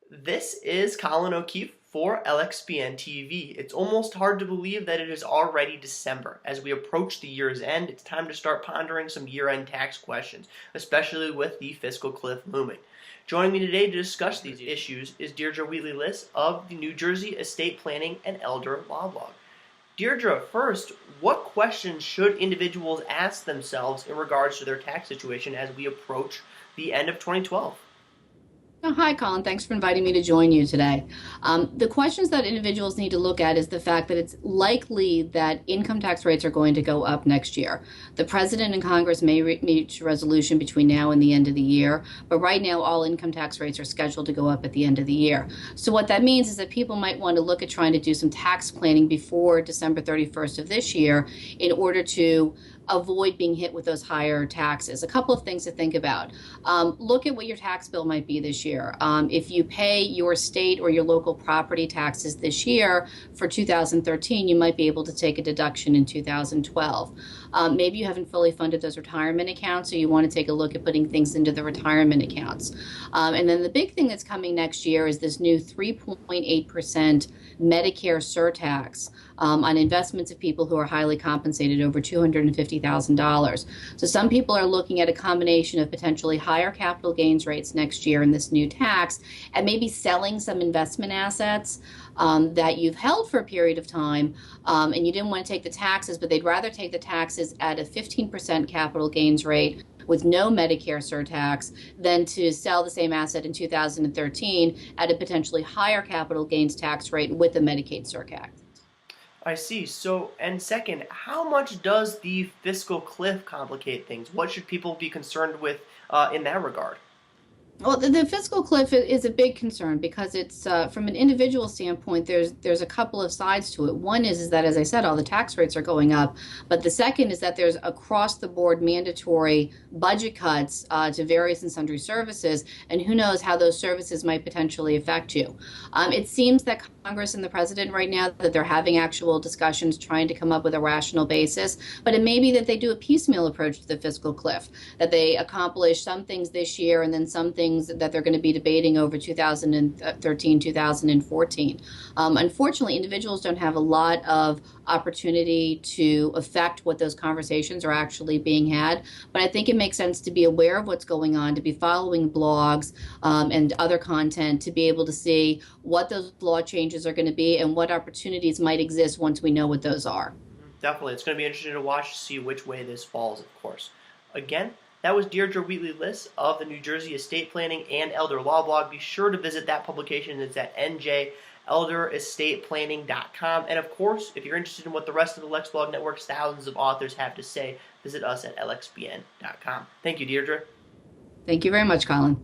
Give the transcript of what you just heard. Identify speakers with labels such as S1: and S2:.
S1: This is Colin O'Keefe for LXPN TV. It's almost hard to believe that it is already December. As we approach the year's end, it's time to start pondering some year-end tax questions, especially with the fiscal cliff looming. Joining me today to discuss these issues is Deirdre Wheatley-Liss of the New Jersey Estate Planning and Elder Law Blog. Deirdre, first, what questions should individuals ask themselves in regards to their tax situation as we approach the end of 2012?
S2: Oh, hi, Colin. Thanks for inviting me to join you today. The questions that individuals need to look at is the fact that it's likely that income tax rates are going to go up next year. The President and Congress may reach a resolution between now and the end of the year, but right now all income tax rates are scheduled to go up at the end of the year. So what that means is that people might want to look at trying to do some tax planning before December 31st of this year in order to avoid being hit with those higher taxes. A couple of things to think about. Look at what your tax bill might be this year. If you pay your state or your local property taxes this year for 2013, you might be able to take a deduction in 2012. Maybe you haven't fully funded those retirement accounts, so you want to take a look at putting things into the retirement accounts. And then the big thing that's coming next year is this new 3.8% Medicare surtax on investments of people who are highly compensated over $250,000. So some people are looking at a combination of potentially higher capital gains rates next year in this new tax and maybe selling some investment assets that you've held for a period of time and you didn't want to take the taxes, but they'd rather take the taxes at a 15% capital gains rate with no Medicare surtax than to sell the same asset in 2013 at a potentially higher capital gains tax rate with a Medicaid surtax.
S1: I see. So, and second, how much does the fiscal cliff complicate things? What should people be concerned with in that regard?
S2: Well, the fiscal cliff is a big concern because it's from an individual standpoint. There's a couple of sides to it. One is that, as I said, all the tax rates are going up, but the second is that there's across the board mandatory budget cuts to various and sundry services, and who knows how those services might potentially affect you. It seems that Congress and the President right now that they're having actual discussions trying to come up with a rational basis, but it may be that they do a piecemeal approach to the fiscal cliff, that they accomplish some things this year and then some things that they're going to be debating over 2013, 2014. Unfortunately, individuals don't have a lot of opportunity to affect what those conversations are actually being had. But I think it makes sense to be aware of what's going on, to be following blogs and other content, to be able to see what those law changes are going to be and what opportunities might exist once we know what those are.
S1: Definitely. It's going to be interesting to watch to see which way this falls, of course. Again, that was Deirdre Wheatley-Liss of the New Jersey Estate Planning and Elder Law Blog. Be sure to visit that publication. It's at njelderestateplanning.com. And of course, if you're interested in what the rest of the Lex Blog Network's thousands of authors have to say, visit us at lxbn.com. Thank you, Deirdre.
S2: Thank you very much, Colin.